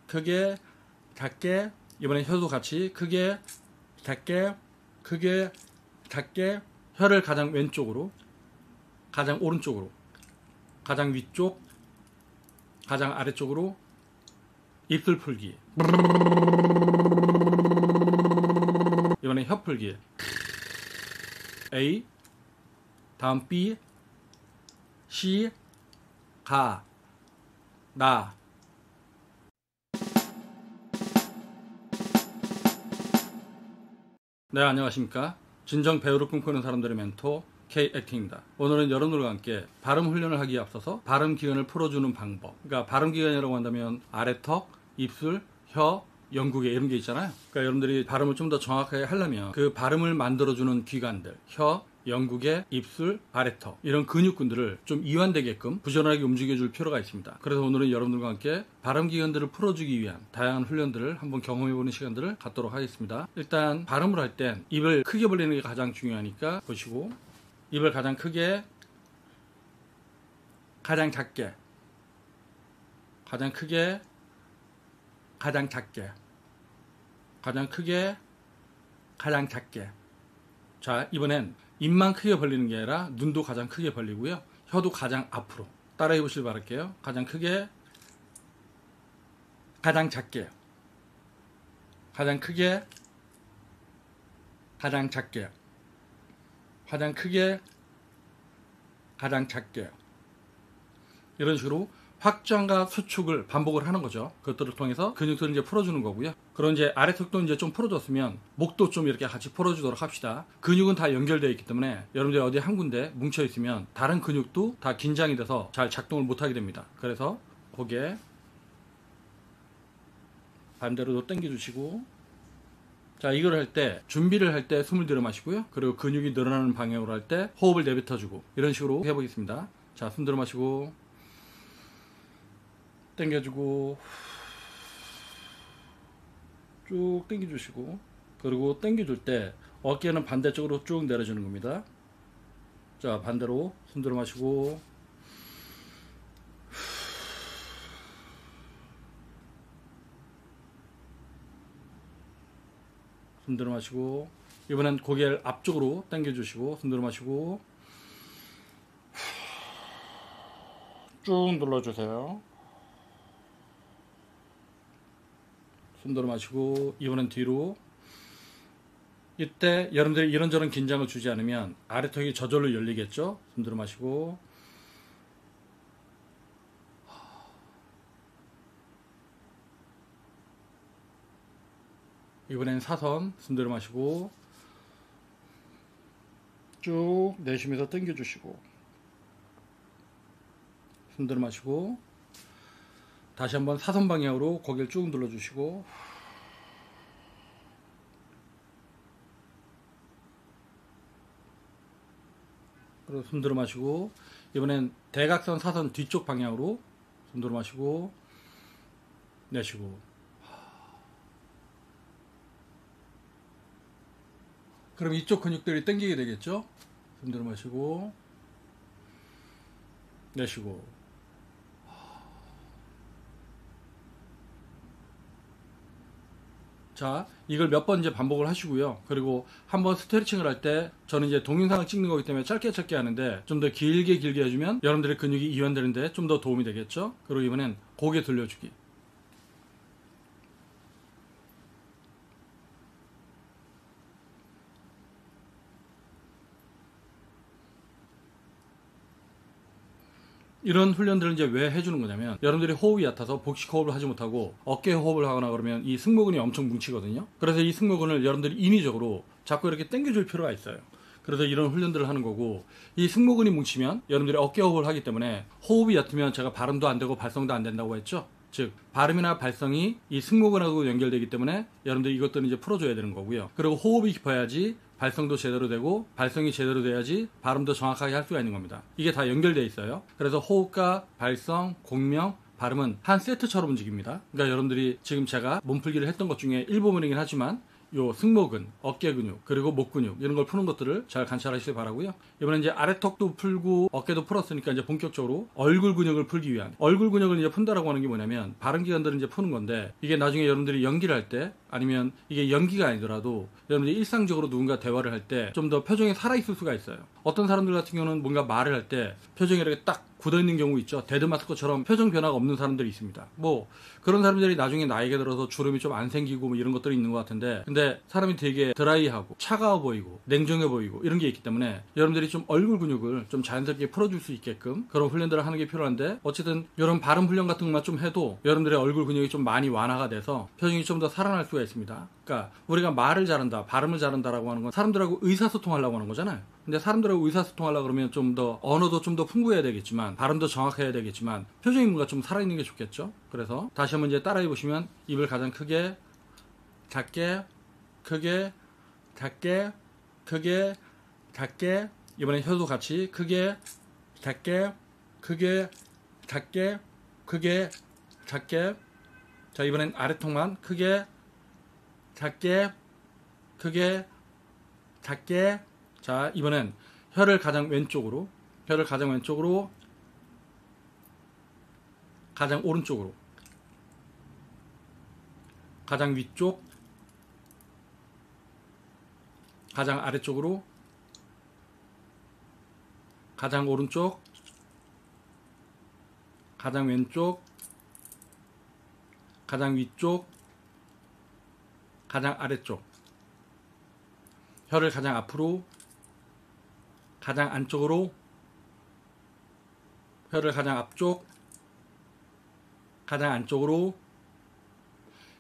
크게, 작게, 이번엔 혀도 같이 크게, 작게, 크게, 작게. 혀를 가장 왼쪽으로, 가장 오른쪽으로, 가장 위쪽, 가장 아래쪽으로. 입술 풀기. 이번엔 혀 풀기. A, 다음 B, C, 가, 나. 네, 안녕하십니까. 진정 배우를 꿈꾸는 사람들의 멘토 K-액팅입니다. 오늘은 여러분들과 함께 발음 훈련을 하기에 앞서서 발음 기관을 풀어주는 방법. 그러니까 발음 기관이라고 한다면 아래턱, 입술, 혀, 영국에 이런 게 있잖아요. 그러니까 여러분들이 발음을 좀 더 정확하게 하려면 그 발음을 만들어주는 기관들, 혀, 영국의 입술, 아래턱 이런 근육군들을 좀 이완되게끔 부지런하게 움직여줄 필요가 있습니다. 그래서 오늘은 여러분들과 함께 발음 기관들을 풀어주기 위한 다양한 훈련들을 한번 경험해보는 시간들을 갖도록 하겠습니다. 일단 발음을 할 땐 입을 크게 벌리는 게 가장 중요하니까 보시고, 입을 가장 크게, 가장 작게, 가장 크게, 가장 작게, 가장 크게, 가장 작게. 자, 이번엔 입만 크게 벌리는 게 아니라 눈도 가장 크게 벌리고요. 혀도 가장 앞으로. 따라해 보시길 바랄게요. 가장 크게, 가장 작게, 가장 크게, 가장 작게, 가장 크게, 가장 작게. 이런 식으로 확장과 수축을 반복을 하는 거죠. 그것들을 통해서 근육들을 이제 풀어주는 거고요. 그럼 이제 아래턱도 이제 좀 풀어줬으면 목도 좀 이렇게 같이 풀어주도록 합시다. 근육은 다 연결되어 있기 때문에 여러분들이 어디 한 군데 뭉쳐 있으면 다른 근육도 다 긴장이 돼서 잘 작동을 못하게 됩니다. 그래서 고개 반대로도 당겨주시고, 자, 이걸 할 때 준비를 할 때 숨을 들여 마시고요. 그리고 근육이 늘어나는 방향으로 할 때 호흡을 내뱉어주고 이런 식으로 해보겠습니다. 자, 숨 들여 마시고 당겨주고 쭉 당겨주시고, 그리고 당겨줄 때 어깨는 반대쪽으로 쭉 내려주는 겁니다. 자, 반대로 숨 들여 마시고 숨 들여 마시고, 이번엔 고개를 앞쪽으로 당겨주시고 숨 들여 마시고 쭉 눌러주세요. 숨 들여 마시고, 이번엔 뒤로. 이때 여러분들이 이런저런 긴장을 주지 않으면 아래턱이 저절로 열리겠죠. 숨 들여 마시고 이번엔 사선. 숨 들여 마시고 쭉 내쉬면서 당겨주시고 숨 들여 마시고 다시 한번 사선 방향으로 고개를 쭉 눌러주시고 그리고 숨 들여 마시고, 이번엔 대각선 사선 뒤쪽 방향으로 숨 들여 마시고 내쉬고. 그럼 이쪽 근육들이 당기게 되겠죠. 숨 들여 마시고 내쉬고. 자, 이걸 몇 번 이제 반복을 하시고요. 그리고 한번 스트레칭을 할 때 저는 이제 동영상을 찍는 거기 때문에 짧게 하는데 좀 더 길게 해주면 여러분들의 근육이 이완되는데 좀 더 도움이 되겠죠. 그리고 이번엔 고개 돌려주기. 이런 훈련들을 이제 왜 해주는 거냐면, 여러분들이 호흡이 얕아서 복식 호흡을 하지 못하고 어깨 호흡을 하거나 그러면 이 승모근이 엄청 뭉치거든요. 그래서 이 승모근을 여러분들이 인위적으로 자꾸 이렇게 당겨줄 필요가 있어요. 그래서 이런 훈련들을 하는 거고, 이 승모근이 뭉치면 여러분들이 어깨 호흡을 하기 때문에 호흡이 얕으면 제가 발음도 안 되고 발성도 안 된다고 했죠. 즉 발음이나 발성이 이 승모근하고 연결되기 때문에 여러분들이 이것들은 이제 풀어줘야 되는 거고요. 그리고 호흡이 깊어야지 발성도 제대로 되고, 발성이 제대로 돼야지 발음도 정확하게 할 수가 있는 겁니다. 이게 다 연결되어 있어요. 그래서 호흡과 발성, 공명, 발음은 한 세트처럼 움직입니다. 그러니까 여러분들이 지금 제가 몸풀기를 했던 것 중에 일부분이긴 하지만 요 승모근, 어깨 근육, 그리고 목 근육 이런 걸 푸는 것들을 잘 관찰하시길 바라고요. 이번에 이제 아래턱도 풀고 어깨도 풀었으니까 이제 본격적으로 얼굴 근육을 풀기 위한, 얼굴 근육을 이제 푼다라고 하는 게 뭐냐면 발음 기관들을 이제 푸는 건데, 이게 나중에 여러분들이 연기를 할 때, 아니면 이게 연기가 아니더라도 여러분들이 일상적으로 누군가 대화를 할 때 좀 더 표정이 살아있을 수가 있어요. 어떤 사람들 같은 경우는 뭔가 말을 할 때 표정이 이렇게 딱 굳어있는 경우 있죠. 데드마스크처럼 표정 변화가 없는 사람들이 있습니다. 뭐 그런 사람들이 나중에 나이가 들어서 주름이 좀 안 생기고 뭐 이런 것들이 있는 것 같은데, 근데 사람이 되게 드라이하고 차가워 보이고 냉정해 보이고 이런 게 있기 때문에 여러분들이 좀 얼굴 근육을 좀 자연스럽게 풀어줄 수 있게끔 그런 훈련들을 하는 게 필요한데, 어쨌든 이런 발음 훈련 같은 것만 좀 해도 여러분들의 얼굴 근육이 좀 많이 완화가 돼서 표정이 좀 더 살아날 수가 있습니다. 그러니까 우리가 말을 잘한다, 발음을 잘한다라고 하는 건 사람들하고 의사소통하려고 하는 거잖아요. 근데 사람들하고 의사소통하려고 그러면 좀 더 언어도 좀 더 풍부해야 되겠지만, 발음도 정확해야 되겠지만, 표정이 뭔가 좀 살아있는 게 좋겠죠. 그래서 다시 한번 이제 따라해 보시면, 입을 가장 크게, 작게, 크게, 작게, 크게, 작게, 이번엔 혀도 같이 크게, 작게, 크게, 작게, 크게, 작게. 자, 이번엔 아래턱만 크게, 작게, 크게, 작게. 자, 이번엔 혀를 가장 왼쪽으로, 혀를 가장 왼쪽으로, 가장 오른쪽으로, 가장 위쪽, 가장 아래쪽으로, 가장 오른쪽, 가장 왼쪽, 가장 위쪽, 가장 아래쪽. 혀를 가장 앞으로, 가장 안쪽으로, 혀를 가장 앞쪽, 가장 안쪽으로.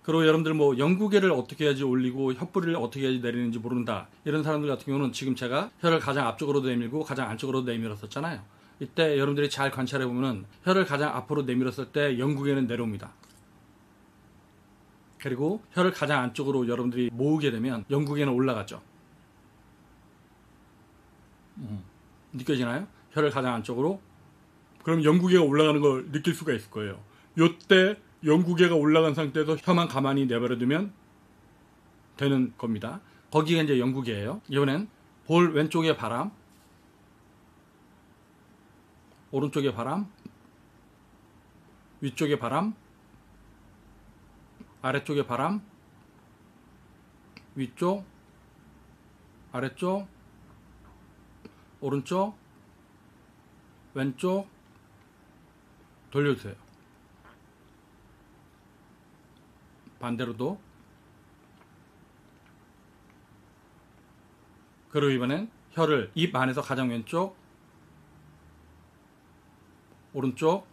그리고 여러분들 뭐 영구개를 어떻게 해야지 올리고 혀뿌리를 어떻게 해야지 내리는지 모른다, 이런 사람들 같은 경우는 지금 제가 혀를 가장 앞쪽으로도 내밀고 가장 안쪽으로도 내밀었었잖아요. 이때 여러분들이 잘 관찰해 보면은 혀를 가장 앞으로 내밀었을 때 영구개는 내려옵니다. 그리고 혀를 가장 안쪽으로 여러분들이 모으게 되면 영구개는 올라가죠. 느껴지나요? 혀를 가장 안쪽으로. 그럼 영구개가 올라가는 걸 느낄 수가 있을 거예요. 요때 영구개가 올라간 상태에서 혀만 가만히 내버려두면 되는 겁니다. 거기가 이제 영구개예요. 이번엔 볼 왼쪽에 바람, 오른쪽에 바람, 위쪽에 바람, 아래쪽에 바람, 위쪽, 아래쪽, 오른쪽, 왼쪽. 돌려주세요. 반대로도. 그리고 이번엔 혀를 입 안에서 가장 왼쪽, 오른쪽,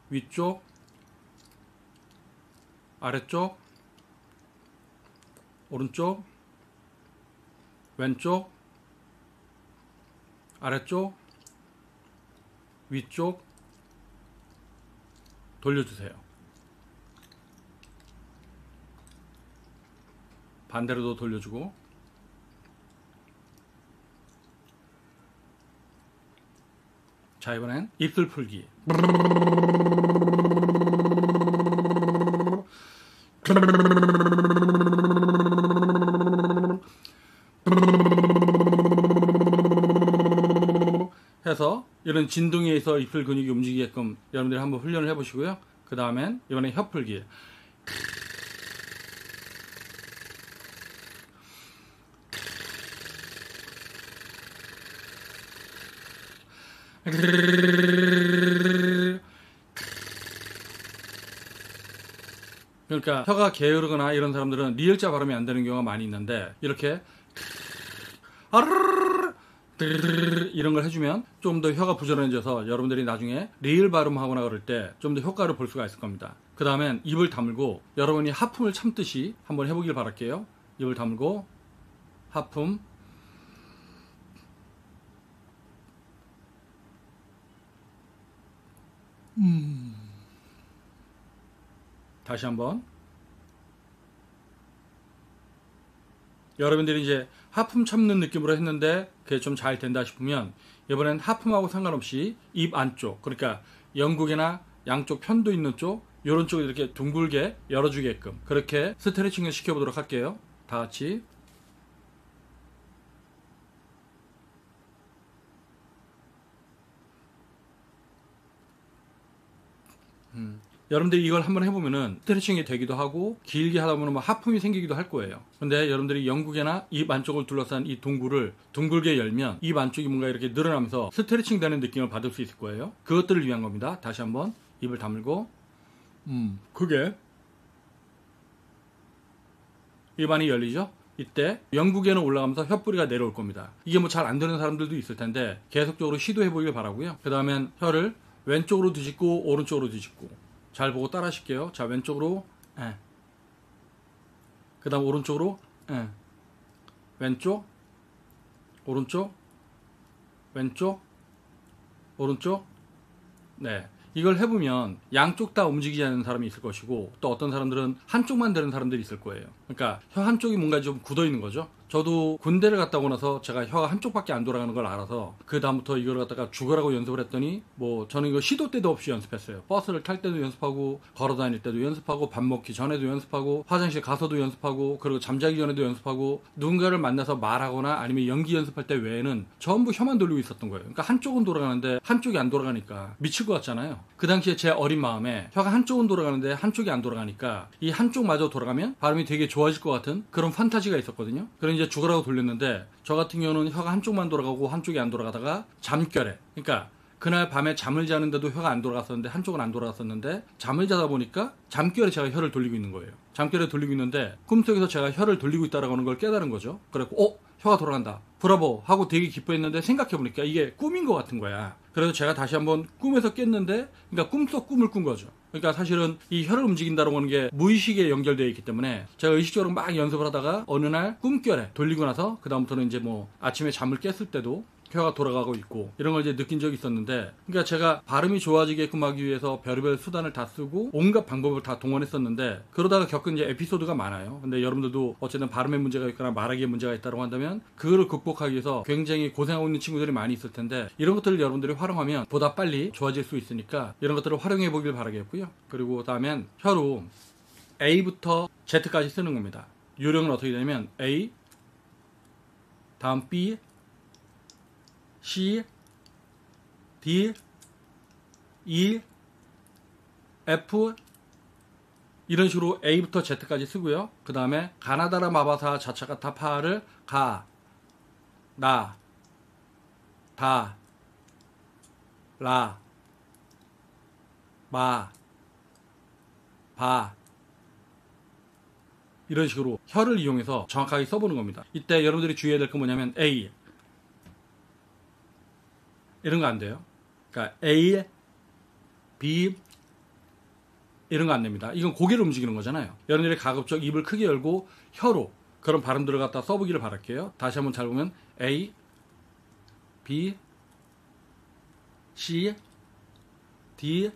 위쪽, 아래쪽, 오른쪽, 왼쪽, 아래쪽, 위쪽. 돌려주세요. 반대로도 돌려주고. 자, 이번엔 입술 풀기. 해서 이런 진동에서 입술 근육이 움직이게끔 여러분들이 한번 훈련을 해보시고요. 그 다음엔 이번에 혀 풀기. 그러니까 혀가 게으르거나 이런 사람들은 리을자 발음이 안 되는 경우가 많이 있는데, 이렇게 이런 걸 해주면 좀 더 혀가 부지런해져서 여러분들이 나중에 리을 발음하거나 그럴 때 좀 더 효과를 볼 수가 있을 겁니다. 그 다음엔 입을 다물고 여러분이 하품을 참듯이 한번 해보길 바랄게요. 입을 다물고 하품. 다시 한번. 여러분들이 이제 하품 참는 느낌으로 했는데 그게 좀 잘 된다 싶으면 이번엔 하품하고 상관없이 입 안쪽, 그러니까 영국이나 양쪽 편도 있는 쪽, 이런 쪽을 이렇게 둥글게 열어주게끔 그렇게 스트레칭을 시켜보도록 할게요. 다 같이. 여러분들이 이걸 한번 해보면은 스트레칭이 되기도 하고 길게 하다 보면 하품이 생기기도 할 거예요. 근데 여러분들이 영국이나 입 안쪽을 둘러싼 이 동굴을 둥글게 열면 입 안쪽이 뭔가 이렇게 늘어나면서 스트레칭 되는 느낌을 받을 수 있을 거예요. 그것들을 위한 겁니다. 다시 한번 입을 다물고 그게 입안이 열리죠? 이때 영국에는 올라가면서 혀뿌리가 내려올 겁니다. 이게 뭐 잘 안 되는 사람들도 있을 텐데 계속적으로 시도해 보길 바라고요. 그 다음엔 혀를 왼쪽으로 뒤집고 오른쪽으로 뒤집고 잘 보고 따라 하실게요. 자, 왼쪽으로 그 다음 오른쪽으로 왼쪽 오른쪽 왼쪽 오른쪽. 네, 이걸 해보면 양쪽 다 움직이지 않는 사람이 있을 것이고 또 어떤 사람들은 한쪽만 되는 사람들이 있을 거예요. 그러니까 혀 한쪽이 뭔가 좀 굳어 있는 거죠. 저도 군대를 갔다 오고 나서 제가 혀가 한쪽밖에 안 돌아가는 걸 알아서 그 다음부터 이걸 갖다가 죽으라고 연습을 했더니 뭐 저는 이거 시도 때도 없이 연습했어요. 버스를 탈 때도 연습하고 걸어 다닐 때도 연습하고 밥 먹기 전에도 연습하고 화장실 가서도 연습하고 그리고 잠자기 전에도 연습하고 누군가를 만나서 말하거나 아니면 연기 연습할 때 외에는 전부 혀만 돌리고 있었던 거예요. 그러니까 한쪽은 돌아가는데 한쪽이 안 돌아가니까 미칠 것 같잖아요. 그 당시에 제 어린 마음에 혀가 한쪽은 돌아가는데 한쪽이 안 돌아가니까 이 한쪽마저 돌아가면 발음이 되게 좋아질 것 같은 그런 판타지가 있었거든요. 그래서 이제 죽으라고 돌렸는데 저 같은 경우는 혀가 한쪽만 돌아가고 한쪽이 안 돌아가다가 잠결에, 그러니까 그날 밤에 잠을 자는데도 혀가 안 돌아갔었는데 한쪽은 안 돌아갔었는데 잠을 자다 보니까 잠결에 제가 혀를 돌리고 있는 거예요. 잠결에 돌리고 있는데 꿈속에서 제가 혀를 돌리고 있다라고 하는 걸 깨달은 거죠. 그래갖고 혀가 돌아간다, 브라보 하고 되게 기뻐했는데 생각해보니까 이게 꿈인 것 같은 거야. 그래서 제가 다시 한번 꿈에서 깼는데, 그러니까 꿈속 꿈을 꾼 거죠. 그러니까 사실은 이 혀를 움직인다고 하는 게 무의식에 연결되어 있기 때문에 제가 의식적으로 막 연습을 하다가 어느 날 꿈결에 돌리고 나서 그 다음부터는 이제 뭐 아침에 잠을 깼을 때도 혀가 돌아가고 있고 이런 걸 이제 느낀 적이 있었는데, 그러니까 제가 발음이 좋아지게끔 하기 위해서 별의별 수단을 다 쓰고 온갖 방법을 다 동원했었는데 그러다가 겪은 이제 에피소드가 많아요. 근데 여러분들도 어쨌든 발음에 문제가 있거나 말하기에 문제가 있다고 한다면 그거를 극복하기 위해서 굉장히 고생하고 있는 친구들이 많이 있을 텐데 이런 것들을 여러분들이 활용하면 보다 빨리 좋아질 수 있으니까 이런 것들을 활용해 보길 바라겠고요. 그리고 다음엔 혀로 A부터 Z까지 쓰는 겁니다. 요령은 어떻게 되냐면 A, 다음 B, C, D, E, F 이런 식으로 A부터 Z까지 쓰고요. 그 다음에 가나다라 마바사 자차가타 파를 가, 나, 다, 라, 마, 바 이런 식으로 혀를 이용해서 정확하게 써보는 겁니다. 이때 여러분들이 주의해야 될 건 뭐냐면 A 이런 거 안 돼요. 그러니까 A, B 이런 거 안 됩니다. 이건 고개를 움직이는 거잖아요. 여러분들이 가급적 입을 크게 열고 혀로 그런 발음들을 갖다 써보기를 바랄게요. 다시 한번 잘 보면 A, B, C, D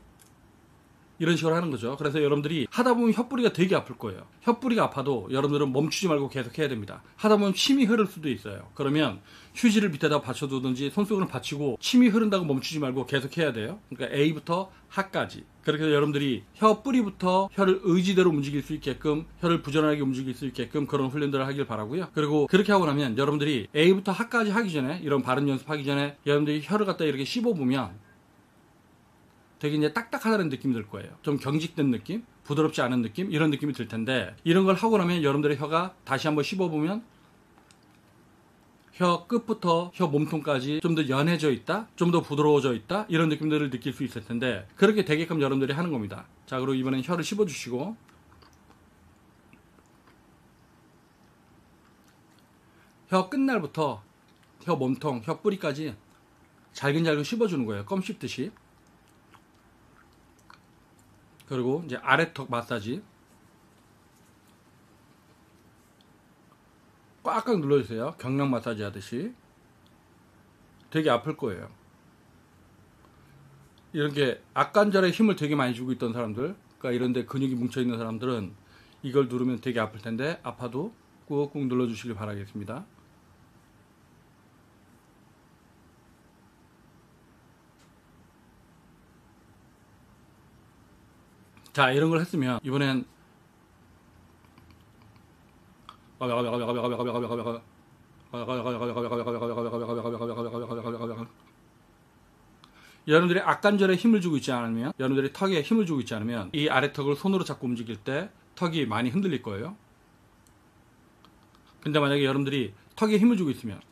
이런 식으로 하는 거죠. 그래서 여러분들이 하다 보면 혀뿌리가 되게 아플 거예요. 혀뿌리가 아파도 여러분들은 멈추지 말고 계속 해야 됩니다. 하다 보면 침이 흐를 수도 있어요. 그러면 휴지를 밑에다 받쳐두든지 손수건을 받치고 침이 흐른다고 멈추지 말고 계속 해야 돼요. 그러니까 A부터 하까지. 그렇게 해서 여러분들이 혀뿌리부터 혀를 의지대로 움직일 수 있게끔, 혀를 부지런하게 움직일 수 있게끔 그런 훈련들을 하길 바라고요. 그리고 그렇게 하고 나면 여러분들이 A부터 하까지 하기 전에, 이런 발음 연습하기 전에 여러분들이 혀를 갖다 이렇게 씹어보면 되게 이제 딱딱하다는 느낌이 들 거예요. 좀 경직된 느낌, 부드럽지 않은 느낌, 이런 느낌이 들 텐데 이런 걸 하고 나면 여러분들의 혀가 다시 한번 씹어보면 혀 끝부터 혀 몸통까지 좀 더 연해져 있다, 좀 더 부드러워져 있다, 이런 느낌들을 느낄 수 있을 텐데 그렇게 되게끔 여러분들이 하는 겁니다. 자, 그리고 이번엔 혀를 씹어주시고 혀 끝날부터 혀 몸통, 혀 뿌리까지 잘근잘근 씹어주는 거예요. 껌 씹듯이. 그리고 이제 아래턱 마사지 꽉꽉 눌러주세요. 경락 마사지 하듯이. 되게 아플 거예요. 이렇게 악관절에 힘을 되게 많이 주고 있던 사람들, 그러니까 이런데 근육이 뭉쳐있는 사람들은 이걸 누르면 되게 아플 텐데 아파도 꾹꾹 눌러주시길 바라겠습니다. 자, 이런 걸 했으면 이번엔 여러분들이 악관절에 힘을 주고 있지 않으면, 여러분들이 턱에 힘을 주고 있지 않으면 이 아래턱을 손으로 잡고 움직일 때 턱이 많이 흔들릴 거예요. 근데 만약에 여러분들이 턱에 힘을 주고 있으면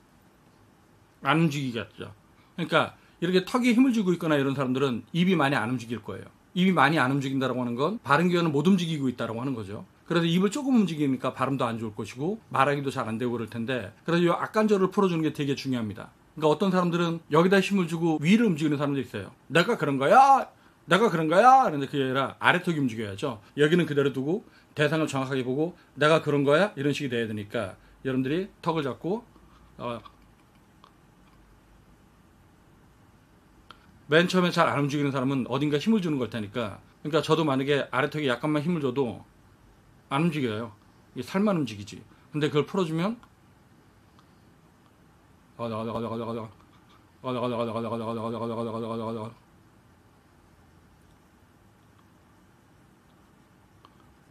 안 움직이겠죠. 그러니까 이렇게 턱에 힘을 주고 있거나 이런 사람들은 입이 많이 안 움직일 거예요. 입이 많이 안 움직인다고 하는 건 발음기관을 못 움직이고 있다고 하는 거죠. 그래서 입을 조금 움직이니까 발음도 안 좋을 것이고 말하기도 잘 안 되고 그럴 텐데, 그래서 이 악관절을 풀어주는 게 되게 중요합니다. 그러니까 어떤 사람들은 여기다 힘을 주고 위를 움직이는 사람도 있어요. 내가 그런 거야? 내가 그런 거야? 그런데 그게 아니라 아래턱이 움직여야죠. 여기는 그대로 두고 대상을 정확하게 보고 내가 그런 거야? 이런 식이 돼야 되니까 여러분들이 턱을 잡고 맨 처음에 잘 안 움직이는 사람은 어딘가 힘을 주는 걸 테니까, 그러니까 저도 만약에 아래턱에 약간만 힘을 줘도 안 움직여요. 이게 살만 움직이지. 근데 그걸 풀어주면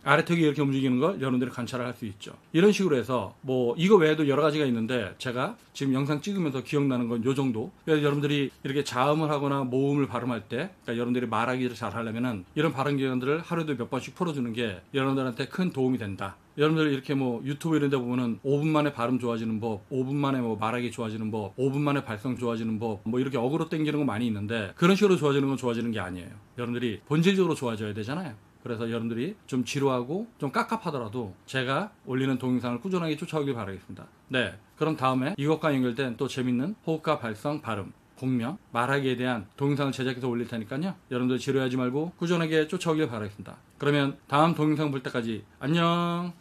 아래턱이 이렇게 움직이는 걸 여러분들이 관찰을 할 수 있죠. 이런 식으로 해서 뭐 이거 외에도 여러 가지가 있는데 제가 지금 영상 찍으면서 기억나는 건 요 정도. 그래서 여러분들이 이렇게 자음을 하거나 모음을 발음할 때, 그러니까 여러분들이 말하기를 잘 하려면은 이런 발음 기관들을 하루에도 몇 번씩 풀어주는 게 여러분들한테 큰 도움이 된다. 여러분들 이렇게 뭐 유튜브 이런 데 보면은 5분 만에 발음 좋아지는 법, 5분 만에 뭐 말하기 좋아지는 법, 5분 만에 발성 좋아지는 법, 뭐 이렇게 어그로 땡기는 거 많이 있는데 그런 식으로 좋아지는 건 좋아지는 게 아니에요. 여러분들이 본질적으로 좋아져야 되잖아요. 그래서 여러분들이 좀 지루하고 좀 깝깝하더라도 제가 올리는 동영상을 꾸준하게 쫓아오길 바라겠습니다. 네, 그럼 다음에 이것과 연결된 또 재밌는 호흡과 발성, 발음, 공명, 말하기에 대한 동영상을 제작해서 올릴 테니까요. 여러분들 지루하지 말고 꾸준하게 쫓아오길 바라겠습니다. 그러면 다음 동영상 볼 때까지 안녕.